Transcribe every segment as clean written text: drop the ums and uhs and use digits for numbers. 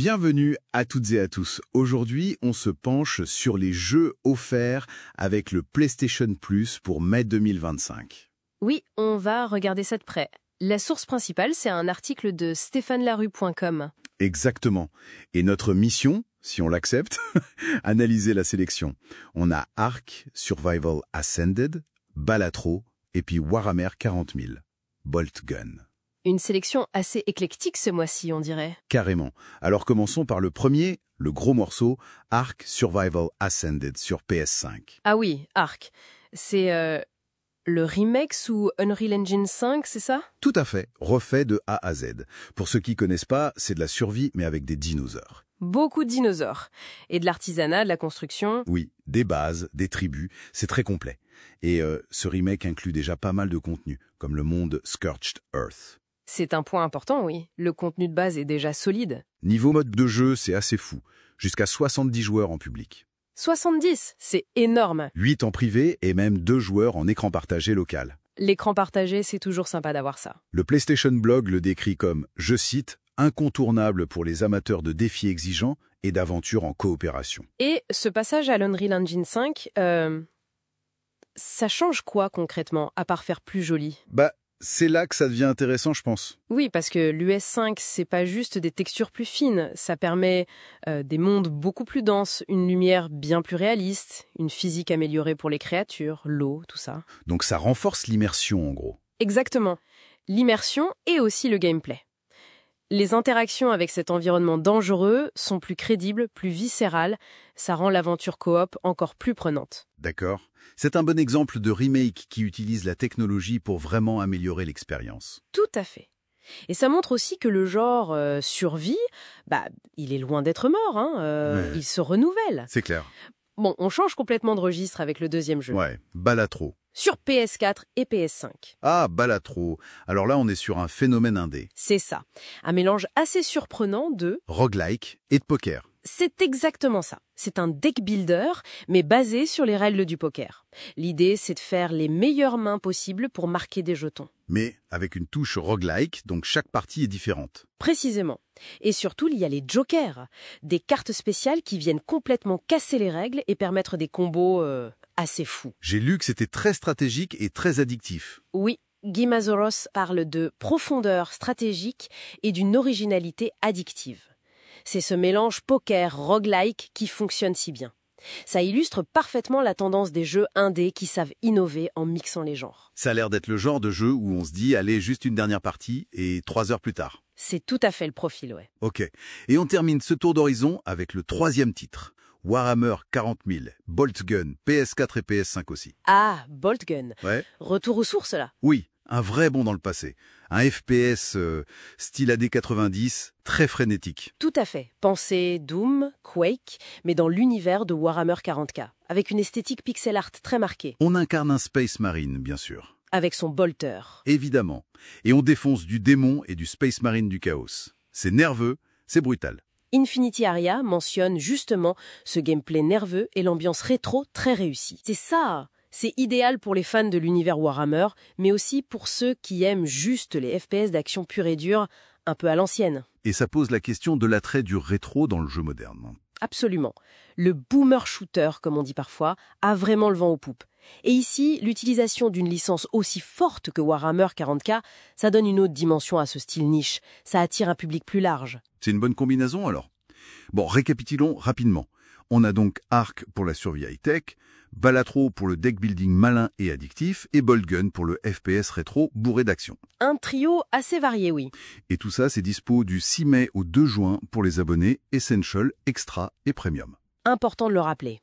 Bienvenue à toutes et à tous. Aujourd'hui, on se penche sur les jeux offerts avec le PlayStation Plus pour mai 2025. Oui, on va regarder ça de près. La source principale, c'est un article de stéphanelarue.com. Exactement. Et notre mission, si on l'accepte, analyser la sélection. On a Ark, Survival Ascended, Balatro et puis Warhammer 40 000, Bolt Gun. Une sélection assez éclectique ce mois-ci, on dirait. Carrément. Alors commençons par le premier, le gros morceau, Ark Survival Ascended sur PS5. Ah oui, Ark. C'est le remake sous Unreal Engine 5, c'est ça? Tout à fait, refait de A à Z. Pour ceux qui connaissent pas, c'est de la survie mais avec des dinosaures. Beaucoup de dinosaures. Et de l'artisanat, de la construction. Oui, des bases, des tribus, c'est très complet. Et ce remake inclut déjà pas mal de contenu, comme le monde Scorched Earth. C'est un point important, oui. Le contenu de base est déjà solide. Niveau mode de jeu, c'est assez fou. Jusqu'à 70 joueurs en public. 70, c'est énorme. 8 en privé et même 2 joueurs en écran partagé local. L'écran partagé, c'est toujours sympa d'avoir ça. Le PlayStation Blog le décrit comme, je cite, incontournable pour les amateurs de défis exigeants et d'aventures en coopération. Et ce passage à l'Unreal Engine 5, ça change quoi concrètement, à part faire plus joli? C'est là que ça devient intéressant, je pense. Oui, parce que l'US 5, c'est pas juste des textures plus fines, ça permet des mondes beaucoup plus denses, une lumière bien plus réaliste, une physique améliorée pour les créatures, l'eau, tout ça. Donc ça renforce l'immersion, en gros. Exactement. L'immersion et aussi le gameplay. Les interactions avec cet environnement dangereux sont plus crédibles, plus viscérales, ça rend l'aventure coop encore plus prenante. D'accord. C'est un bon exemple de remake qui utilise la technologie pour vraiment améliorer l'expérience. Tout à fait. Et ça montre aussi que le genre survie, il est loin d'être mort, Ouais. Il se renouvelle. C'est clair. Bon, on change complètement de registre avec le deuxième jeu. Ouais, Balatro. Sur PS4 et PS5. Ah, Balatro. Alors là, on est sur un phénomène indé. C'est ça. Un mélange assez surprenant de... Roguelike et de poker. C'est exactement ça. C'est un deck builder, mais basé sur les règles du poker. L'idée, c'est de faire les meilleures mains possibles pour marquer des jetons. Mais avec une touche roguelike, donc chaque partie est différente. Précisément. Et surtout, il y a les jokers, des cartes spéciales qui viennent complètement casser les règles et permettre des combos assez fous. J'ai lu que c'était très stratégique et très addictif. Oui, Guy Mazoros parle de profondeur stratégique et d'une originalité addictive. C'est ce mélange poker-roguelike qui fonctionne si bien. Ça illustre parfaitement la tendance des jeux indés qui savent innover en mixant les genres. Ça a l'air d'être le genre de jeu où on se dit, allez, juste une dernière partie et 3 heures plus tard. C'est tout à fait le profil, ouais. Ok. Et on termine ce tour d'horizon avec le troisième titre. Warhammer 40 000, Bolt Gun, PS4 et PS5 aussi. Ah, Bolt Gun. Ouais. Retour aux sources, là. Oui, un vrai bond dans le passé. Un FPS style AD 90, très frénétique. Tout à fait. Pensez Doom, Quake, mais dans l'univers de Warhammer 40K, avec une esthétique pixel art très marquée, On incarne un Space Marine, bien sûr. avec son bolter. Évidemment. Et on défonce du démon et du Space Marine du chaos. C'est nerveux, c'est brutal. Infinity Aria mentionne justement ce gameplay nerveux et l'ambiance rétro très réussie. C'est ça. C'est idéal pour les fans de l'univers Warhammer, mais aussi pour ceux qui aiment juste les FPS d'action pure et dure, un peu à l'ancienne. Et ça pose la question de l'attrait du rétro dans le jeu moderne. Absolument. Le boomer shooter, comme on dit parfois, a vraiment le vent aux poupes. Et ici, l'utilisation d'une licence aussi forte que Warhammer 40K, ça donne une autre dimension à ce style niche. Ça attire un public plus large. C'est une bonne combinaison alors? Bon, récapitulons rapidement. On a donc Ark pour la survie high-tech, Balatro pour le deck building malin et addictif, et Bolt Gun pour le FPS rétro bourré d'action. Un trio assez varié, oui. Et tout ça, c'est dispo du 6 mai au 2 juin pour les abonnés Essential, Extra et Premium. Important de le rappeler.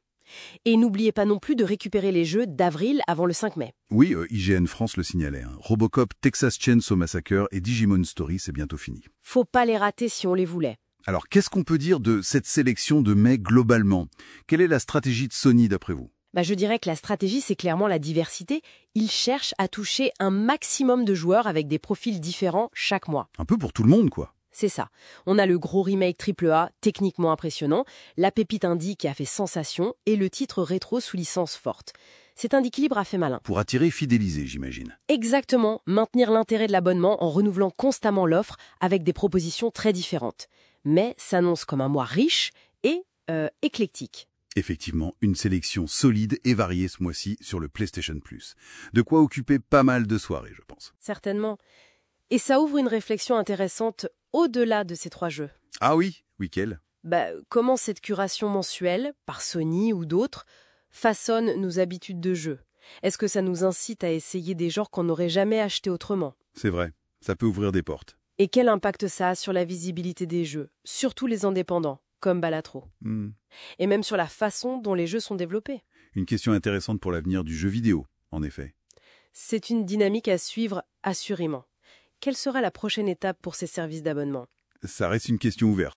Et n'oubliez pas non plus de récupérer les jeux d'avril avant le 5 mai. Oui, IGN France le signalait. Robocop, Texas Chainsaw Massacre et Digimon Story, c'est bientôt fini. Faut pas les rater si on les voulait. Alors, qu'est-ce qu'on peut dire de cette sélection de mai globalement? Quelle est la stratégie de Sony d'après vous? Je dirais que la stratégie, c'est clairement la diversité. Ils cherchent à toucher un maximum de joueurs avec des profils différents chaque mois. Un peu pour tout le monde, quoi. C'est ça. On a le gros remake AAA, techniquement impressionnant, la pépite indie qui a fait sensation et le titre rétro sous licence forte. Cet équilibre a fait malin. Pour attirer et fidéliser, j'imagine. Exactement, maintenir l'intérêt de l'abonnement en renouvelant constamment l'offre avec des propositions très différentes. mais s'annonce comme un mois riche et éclectique. Effectivement, une sélection solide et variée ce mois-ci sur le PlayStation Plus. De quoi occuper pas mal de soirées, je pense. Certainement. Et ça ouvre une réflexion intéressante au-delà de ces 3 jeux. Ah oui, quel? Comment cette curation mensuelle, par Sony ou d'autres, façonne nos habitudes de jeu? Est-ce que ça nous incite à essayer des genres qu'on n'aurait jamais achetés autrement? C'est vrai, ça peut ouvrir des portes. Et quel impact ça a sur la visibilité des jeux, surtout les indépendants, comme Balatro? Et même sur la façon dont les jeux sont développés. Une question intéressante pour l'avenir du jeu vidéo, en effet. C'est une dynamique à suivre assurément. Quelle sera la prochaine étape pour ces services d'abonnement? Ça reste une question ouverte.